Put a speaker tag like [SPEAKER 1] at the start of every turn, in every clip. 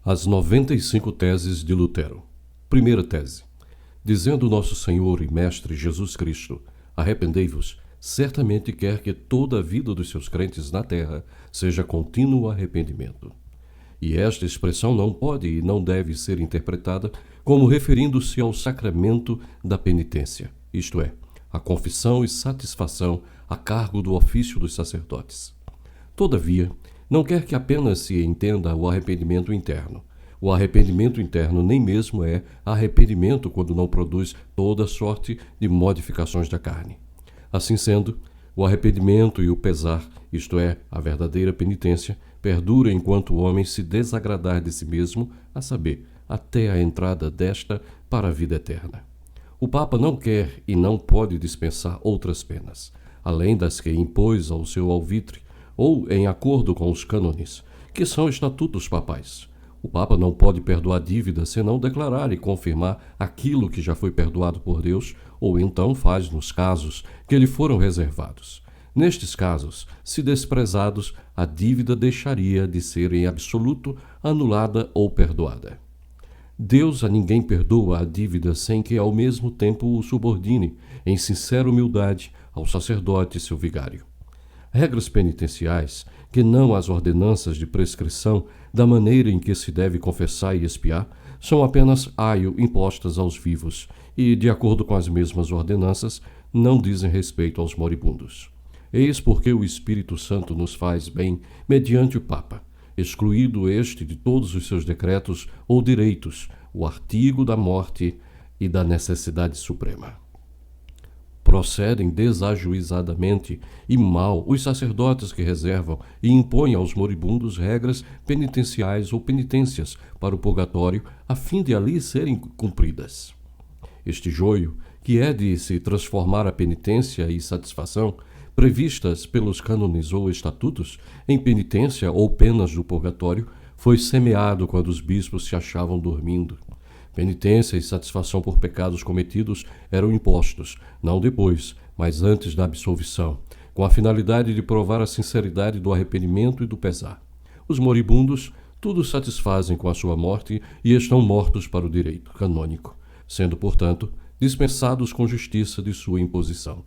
[SPEAKER 1] As 95 teses de Lutero. Primeira tese. Dizendo nosso Senhor e Mestre Jesus Cristo, arrependei-vos, certamente quer que toda a vida dos seus crentes na terra seja contínuo arrependimento. E esta expressão não pode e não deve ser interpretada como referindo-se ao sacramento da penitência, isto é, a confissão e satisfação a cargo do ofício dos sacerdotes. Todavia, não quer que apenas se entenda o arrependimento interno. O arrependimento interno nem mesmo é arrependimento quando não produz toda sorte de modificações da carne. Assim sendo, o arrependimento e o pesar, isto é, a verdadeira penitência, perdura enquanto o homem se desagradar de si mesmo, a saber, até a entrada desta para a vida eterna. O Papa não quer e não pode dispensar outras penas, além das que impôs ao seu alvitre, ou em acordo com os cânones, que são estatutos papais. O Papa não pode perdoar dívida senão declarar e confirmar aquilo que já foi perdoado por Deus, ou então faz nos casos que lhe foram reservados. Nestes casos, se desprezados, a dívida deixaria de ser em absoluto anulada ou perdoada. Deus a ninguém perdoa a dívida sem que ao mesmo tempo o subordine, em sincera humildade, ao sacerdote seu vigário. Regras penitenciais, que não as ordenanças de prescrição da maneira em que se deve confessar e expiar, são apenas aio impostas aos vivos e, de acordo com as mesmas ordenanças, não dizem respeito aos moribundos. Eis porque o Espírito Santo nos faz bem mediante o Papa, excluído este de todos os seus decretos ou direitos, o artigo da morte e da necessidade suprema. Procedem desajuizadamente e mal os sacerdotes que reservam e impõem aos moribundos regras penitenciais ou penitências para o purgatório, a fim de ali serem cumpridas. Este joio, que é de se transformar a penitência e satisfação, previstas pelos cânones ou estatutos, em penitência ou penas do purgatório, foi semeado quando os bispos se achavam dormindo. Penitência e satisfação por pecados cometidos eram impostos, não depois, mas antes da absolvição, com a finalidade de provar a sinceridade do arrependimento e do pesar. Os moribundos tudo satisfazem com a sua morte e estão mortos para o direito canônico, sendo, portanto, dispensados com justiça de sua imposição.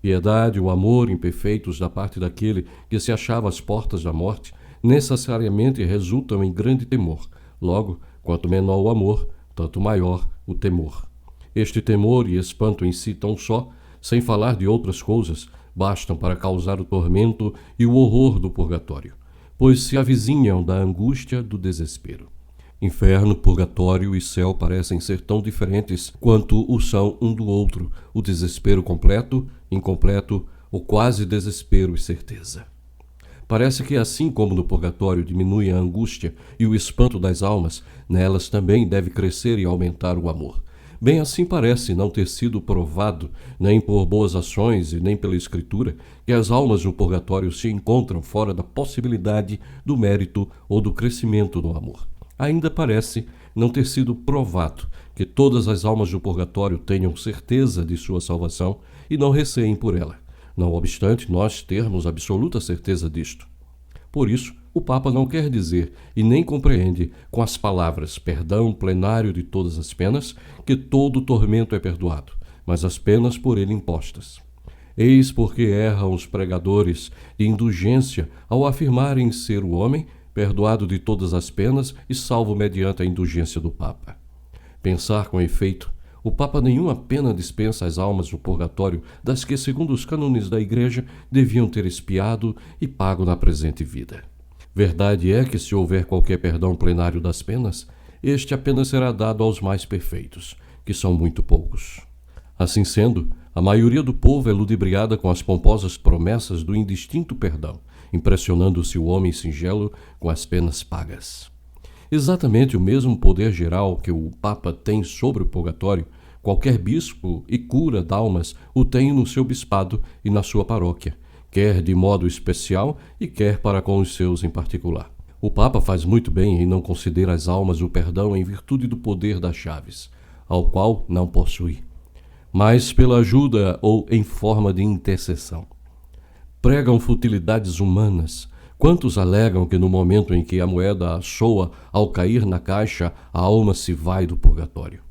[SPEAKER 1] Piedade e o amor imperfeitos da parte daquele que se achava às portas da morte necessariamente resultam em grande temor. Logo, quanto menor o amor, tanto maior o temor. Este temor e espanto em si tão só, sem falar de outras coisas, bastam para causar o tormento e o horror do purgatório, pois se avizinham da angústia do desespero. Inferno, purgatório e céu parecem ser tão diferentes quanto o são um do outro, o desespero completo, incompleto, ou quase desespero e certeza. Parece que assim como no purgatório diminui a angústia e o espanto das almas, nelas também deve crescer e aumentar o amor. Bem assim parece não ter sido provado, nem por boas ações e nem pela Escritura, que as almas no purgatório se encontram fora da possibilidade do mérito ou do crescimento no amor. Ainda parece não ter sido provado que todas as almas do purgatório tenham certeza de sua salvação e não receiem por ela. Não obstante nós termos absoluta certeza disto. Por isso, o Papa não quer dizer e nem compreende com as palavras perdão plenário de todas as penas que todo tormento é perdoado, mas as penas por ele impostas. Eis porque erram os pregadores de indulgência ao afirmarem ser o homem perdoado de todas as penas e salvo mediante a indulgência do Papa. Pensar com efeito, o Papa nenhuma pena dispensa às almas do purgatório das que, segundo os cânones da Igreja, deviam ter expiado e pago na presente vida. Verdade é que, se houver qualquer perdão plenário das penas, este apenas será dado aos mais perfeitos, que são muito poucos. Assim sendo, a maioria do povo é ludibriada com as pomposas promessas do indistinto perdão, impressionando-se o homem singelo com as penas pagas. Exatamente o mesmo poder geral que o Papa tem sobre o purgatório, qualquer bispo e cura d'almas o tem no seu bispado e na sua paróquia, quer de modo especial e quer para com os seus em particular. O Papa faz muito bem em não conceder às almas o perdão em virtude do poder das chaves, ao qual não possui, mas pela ajuda ou em forma de intercessão. Pregam futilidades humanas, Quantos alegam que no momento em que a moeda soa ao cair na caixa, a alma se vai do purgatório?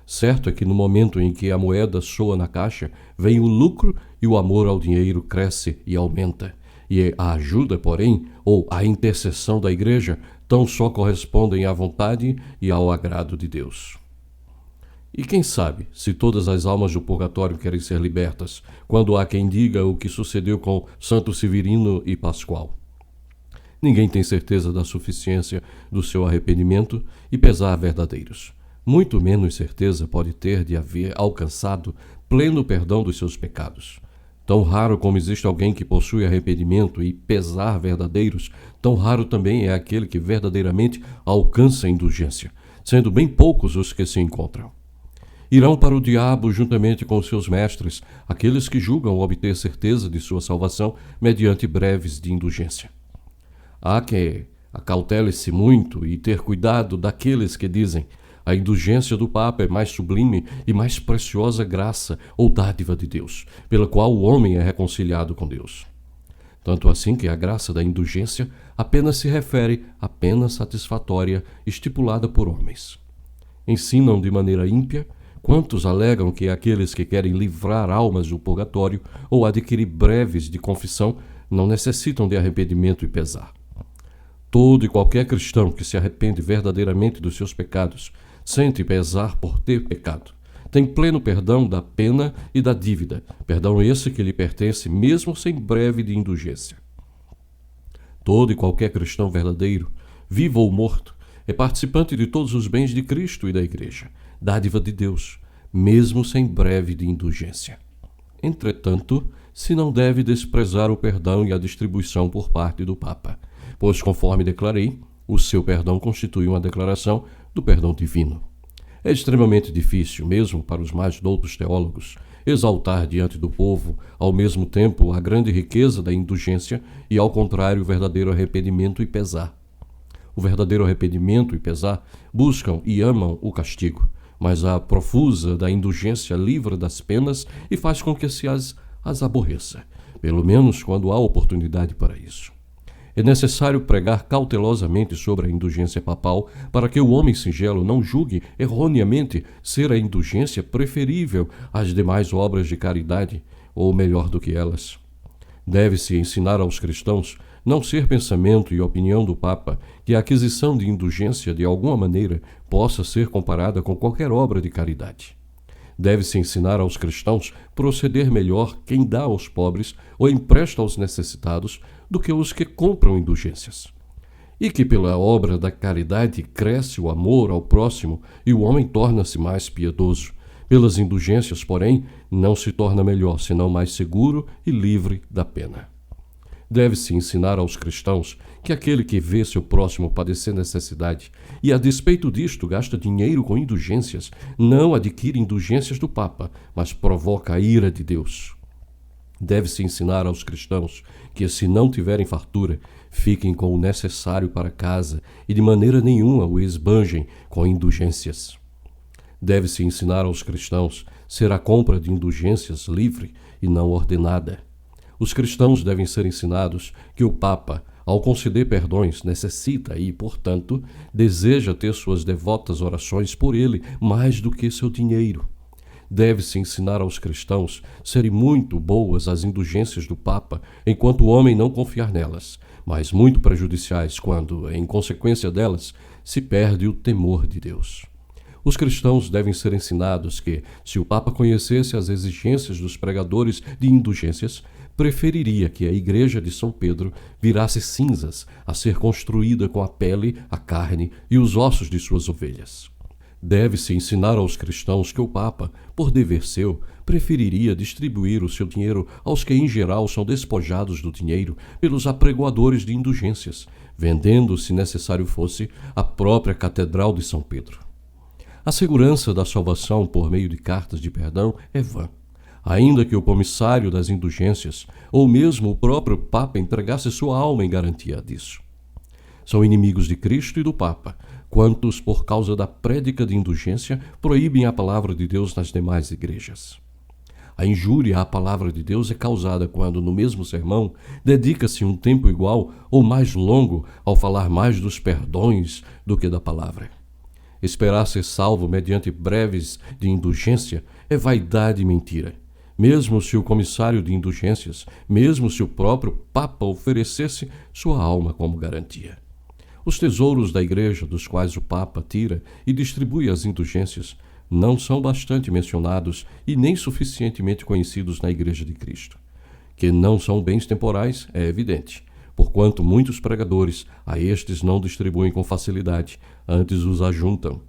[SPEAKER 1] Certo é que no momento em que a moeda soa na caixa, vem o lucro e o amor ao dinheiro cresce e aumenta. E a ajuda, porém, ou a intercessão da igreja, tão só correspondem à vontade e ao agrado de Deus. E quem sabe se todas as almas do purgatório querem ser libertas, quando há quem diga o que sucedeu com Santo Severino e Pascoal? Ninguém tem certeza da suficiência do seu arrependimento e pesar verdadeiros. Muito menos certeza pode ter de haver alcançado pleno perdão dos seus pecados. Tão raro como existe alguém que possui arrependimento e pesar verdadeiros, tão raro também é aquele que verdadeiramente alcança a indulgência, sendo bem poucos os que se encontram. Irão para o diabo juntamente com seus mestres, aqueles que julgam obter certeza de sua salvação mediante breves de indulgência. Há que acautele-se muito e ter cuidado daqueles que dizem: a indulgência do Papa é mais sublime e mais preciosa graça ou dádiva de Deus, pela qual o homem é reconciliado com Deus. Tanto assim que a graça da indulgência apenas se refere à pena satisfatória estipulada por homens. Ensinam de maneira ímpia quantos alegam que aqueles que querem livrar almas do purgatório ou adquirir breves de confissão não necessitam de arrependimento e pesar. Todo e qualquer cristão que se arrepende verdadeiramente dos seus pecados sente pesar por ter pecado. Tem pleno perdão da pena e da dívida, perdão esse que lhe pertence mesmo sem breve de indulgência. Todo e qualquer cristão verdadeiro, vivo ou morto, é participante de todos os bens de Cristo e da Igreja, dádiva de Deus, mesmo sem breve de indulgência. Entretanto, se não deve desprezar o perdão e a distribuição por parte do Papa, pois, conforme declarei, o seu perdão constitui uma declaração do perdão divino. É extremamente difícil, mesmo para os mais doutos teólogos, exaltar diante do povo, ao mesmo tempo, a grande riqueza da indulgência e, ao contrário, o verdadeiro arrependimento e pesar. O verdadeiro arrependimento e pesar buscam e amam o castigo, mas a profusa da indulgência livra das penas e faz com que se as aborreça, pelo menos quando há oportunidade para isso. É necessário pregar cautelosamente sobre a indulgência papal para que o homem singelo não julgue erroneamente ser a indulgência preferível às demais obras de caridade, ou melhor do que elas. Deve-se ensinar aos cristãos não ser pensamento e opinião do Papa que a aquisição de indulgência de alguma maneira possa ser comparada com qualquer obra de caridade. Deve-se ensinar aos cristãos proceder melhor quem dá aos pobres ou empresta aos necessitados do que os que compram indulgências. E que pela obra da caridade cresce o amor ao próximo e o homem torna-se mais piedoso. Pelas indulgências, porém, não se torna melhor, senão mais seguro e livre da pena. Deve-se ensinar aos cristãos que aquele que vê seu próximo padecer necessidade e, a despeito disto, gasta dinheiro com indulgências, não adquire indulgências do Papa, mas provoca a ira de Deus. Deve-se ensinar aos cristãos que, se não tiverem fartura, fiquem com o necessário para casa e de maneira nenhuma o esbanjem com indulgências. Deve-se ensinar aos cristãos ser a compra de indulgências livre e não ordenada. Os cristãos devem ser ensinados que o Papa, ao conceder perdões, necessita e, portanto, deseja ter suas devotas orações por ele mais do que seu dinheiro. Deve-se ensinar aos cristãos serem muito boas as indulgências do Papa, enquanto o homem não confiar nelas, mas muito prejudiciais quando, em consequência delas, se perde o temor de Deus. Os cristãos devem ser ensinados que, se o Papa conhecesse as exigências dos pregadores de indulgências, preferiria que a igreja de São Pedro virasse cinzas a ser construída com a pele, a carne e os ossos de suas ovelhas. Deve-se ensinar aos cristãos que o Papa, por dever seu, preferiria distribuir o seu dinheiro aos que em geral são despojados do dinheiro pelos apregoadores de indulgências, vendendo, se necessário fosse, a própria Catedral de São Pedro. A segurança da salvação por meio de cartas de perdão é vã. Ainda que o comissário das indulgências, ou mesmo o próprio Papa entregasse sua alma em garantia disso. São inimigos de Cristo e do Papa, quantos, por causa da prédica de indulgência, proíbem a palavra de Deus nas demais igrejas. A injúria à palavra de Deus é causada quando, no mesmo sermão, dedica-se um tempo igual ou mais longo ao falar mais dos perdões do que da palavra. Esperar ser salvo mediante breves de indulgência é vaidade e mentira. Mesmo se o comissário de indulgências, mesmo se o próprio Papa oferecesse sua alma como garantia. Os tesouros da Igreja, dos quais o Papa tira e distribui as indulgências, não são bastante mencionados e nem suficientemente conhecidos na Igreja de Cristo. Que não são bens temporais é evidente, porquanto muitos pregadores a estes não distribuem com facilidade, antes os ajuntam.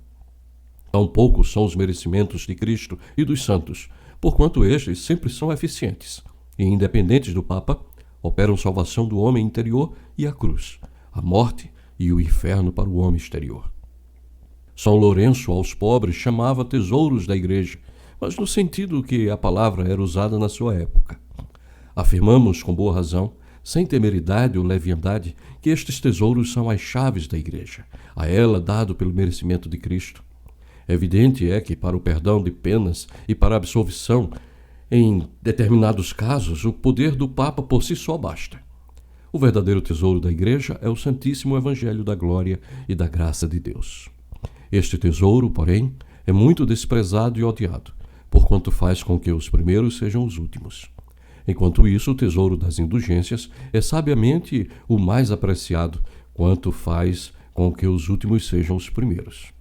[SPEAKER 1] Tampouco são os merecimentos de Cristo e dos santos, porquanto estes sempre são eficientes e, independentes do Papa, operam salvação do homem interior e a cruz, a morte e o inferno para o homem exterior. São Lourenço aos pobres chamava tesouros da Igreja, mas no sentido que a palavra era usada na sua época. Afirmamos com boa razão, sem temeridade ou leviandade, que estes tesouros são as chaves da Igreja, a ela dado pelo merecimento de Cristo. Evidente é que para o perdão de penas e para a absolvição, em determinados casos, o poder do Papa por si só basta. O verdadeiro tesouro da Igreja é o Santíssimo Evangelho da Glória e da Graça de Deus. Este tesouro, porém, é muito desprezado e odiado, porquanto faz com que os primeiros sejam os últimos. Enquanto isso, o tesouro das indulgências é sabiamente o mais apreciado, quanto faz com que os últimos sejam os primeiros.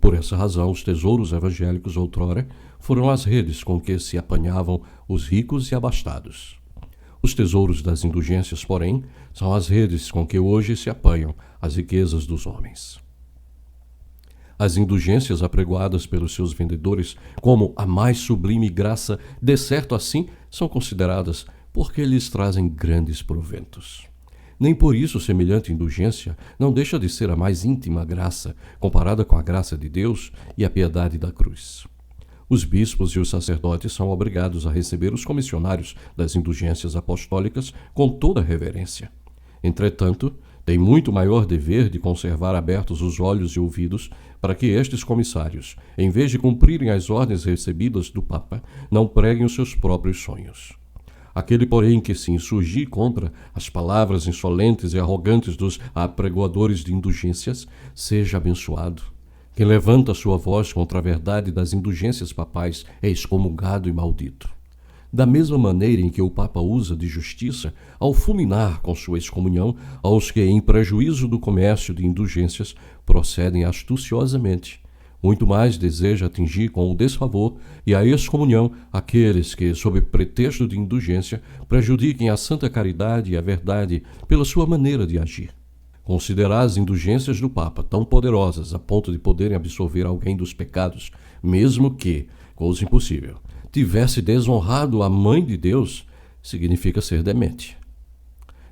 [SPEAKER 1] Por essa razão, os tesouros evangélicos outrora foram as redes com que se apanhavam os ricos e abastados. Os tesouros das indulgências, porém, são as redes com que hoje se apanham as riquezas dos homens. As indulgências apregoadas pelos seus vendedores como a mais sublime graça, de certo assim, são consideradas porque lhes trazem grandes proventos. Nem por isso semelhante indulgência não deixa de ser a mais íntima graça, comparada com a graça de Deus e a piedade da cruz. Os bispos e os sacerdotes são obrigados a receber os comissionários das indulgências apostólicas com toda reverência. Entretanto, tem muito maior dever de conservar abertos os olhos e ouvidos para que estes comissários, em vez de cumprirem as ordens recebidas do Papa, não preguem os seus próprios sonhos. Aquele, porém, que se insurgir contra as palavras insolentes e arrogantes dos apregoadores de indulgências, seja abençoado. Quem levanta sua voz contra a verdade das indulgências papais é excomungado e maldito. Da mesma maneira em que o Papa usa de justiça ao fulminar com sua excomunhão aos que, em prejuízo do comércio de indulgências, procedem astuciosamente, muito mais deseja atingir com o desfavor e a excomunhão aqueles que, sob pretexto de indulgência, prejudiquem a santa caridade e a verdade pela sua maneira de agir. Considerar as indulgências do Papa tão poderosas a ponto de poderem absolver alguém dos pecados, mesmo que, coisa impossível, tivesse desonrado a Mãe de Deus, significa ser demente.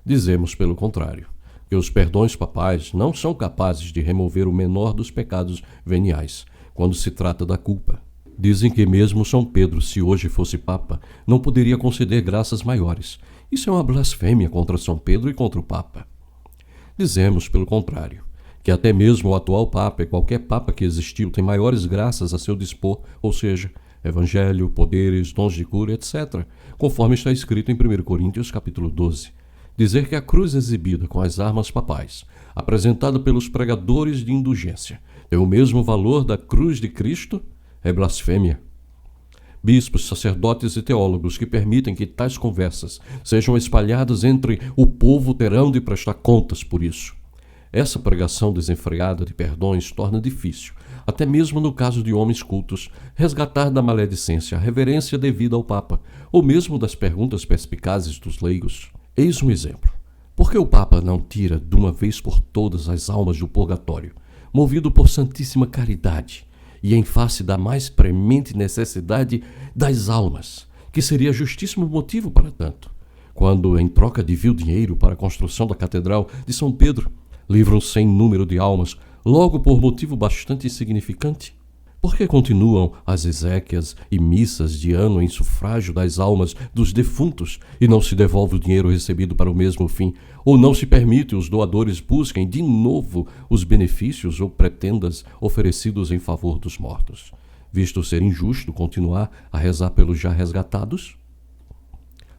[SPEAKER 1] Dizemos, pelo contrário, que os perdões papais não são capazes de remover o menor dos pecados veniais, quando se trata da culpa. Dizem que mesmo São Pedro, se hoje fosse Papa, não poderia conceder graças maiores. Isso é uma blasfêmia contra São Pedro e contra o Papa. Dizemos, pelo contrário, que até mesmo o atual Papa e qualquer Papa que existiu tem maiores graças a seu dispor, ou seja, Evangelho, poderes, dons de cura, etc., conforme está escrito em 1 Coríntios capítulo 12. Dizer que a cruz exibida com as armas papais, apresentada pelos pregadores de indulgência, tem o mesmo valor da cruz de Cristo, é blasfêmia. Bispos, sacerdotes e teólogos que permitem que tais conversas sejam espalhadas entre o povo terão de prestar contas por isso. Essa pregação desenfreada de perdões torna difícil, até mesmo no caso de homens cultos, resgatar da maledicência a reverência devida ao Papa, ou mesmo das perguntas perspicazes dos leigos. Eis um exemplo. Por que o Papa não tira de uma vez por todas as almas do purgatório, movido por santíssima caridade, e em face da mais premente necessidade das almas, que seria justíssimo motivo para tanto, quando, em troca de vil dinheiro para a construção da Catedral de São Pedro, livram sem número de almas, logo por motivo bastante insignificante? Por que continuam as exéquias e missas de ano em sufrágio das almas dos defuntos e não se devolve o dinheiro recebido para o mesmo fim, ou não se permite os doadores busquem de novo os benefícios ou pretendas oferecidos em favor dos mortos? visto ser injusto continuar a rezar pelos já resgatados?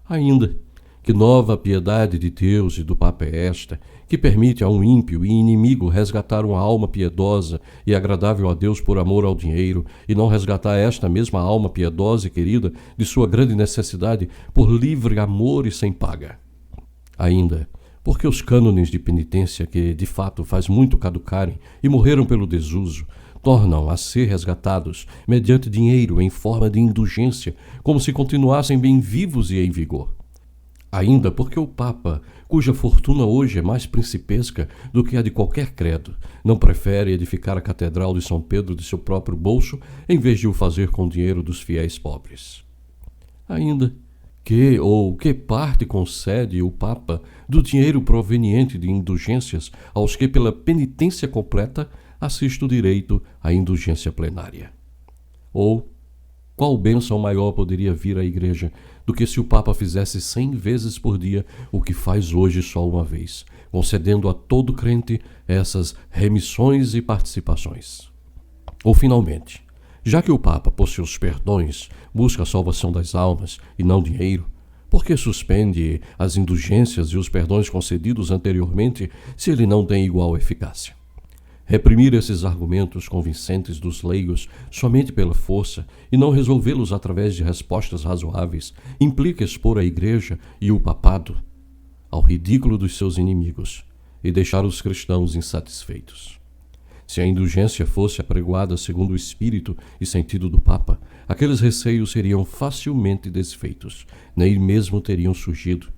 [SPEAKER 1] Ainda, que nova piedade de Deus e do Papa é esta, que permite a um ímpio e inimigo resgatar uma alma piedosa e agradável a Deus por amor ao dinheiro, e não resgatar esta mesma alma piedosa e querida de sua grande necessidade por livre amor e sem paga? Ainda, porque os cânones de penitência, que de fato faz muito caducarem e morreram pelo desuso, tornam a ser resgatados mediante dinheiro em forma de indulgência, como se continuassem bem vivos e em vigor. Ainda porque o Papa, cuja fortuna hoje é mais principesca do que a de qualquer credo, não prefere edificar a Catedral de São Pedro de seu próprio bolso, em vez de o fazer com o dinheiro dos fiéis pobres. Ainda que parte concede o Papa do dinheiro proveniente de indulgências aos que, pela penitência completa, assiste o direito à indulgência plenária? Ou qual bênção maior poderia vir à Igreja do que se o Papa fizesse 100 vezes por dia o que faz hoje só uma vez, concedendo a todo crente essas remissões e participações? Ou, finalmente, já que o Papa, por seus perdões, busca a salvação das almas e não dinheiro, por que suspende as indulgências e os perdões concedidos anteriormente se ele não tem igual eficácia? Reprimir esses argumentos convincentes dos leigos somente pela força e não resolvê-los através de respostas razoáveis implica expor a Igreja e o papado ao ridículo dos seus inimigos e deixar os cristãos insatisfeitos. Se a indulgência fosse apregoada segundo o espírito e sentido do Papa, aqueles receios seriam facilmente desfeitos, nem mesmo teriam surgido.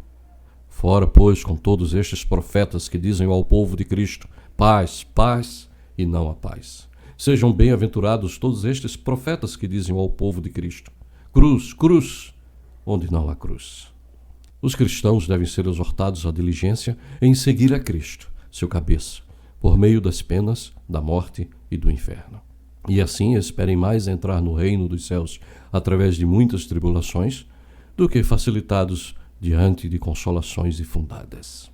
[SPEAKER 1] Fora, pois, com todos estes profetas que dizem ao povo de Cristo: paz, paz, e não a paz. Sejam bem-aventurados todos estes profetas que dizem ao povo de Cristo: cruz, cruz, onde não há cruz. Os cristãos devem ser exortados à diligência em seguir a Cristo, seu cabeça, por meio das penas, da morte e do inferno. E assim esperem mais entrar no reino dos céus através de muitas tribulações do que facilitados diante de consolações infundadas.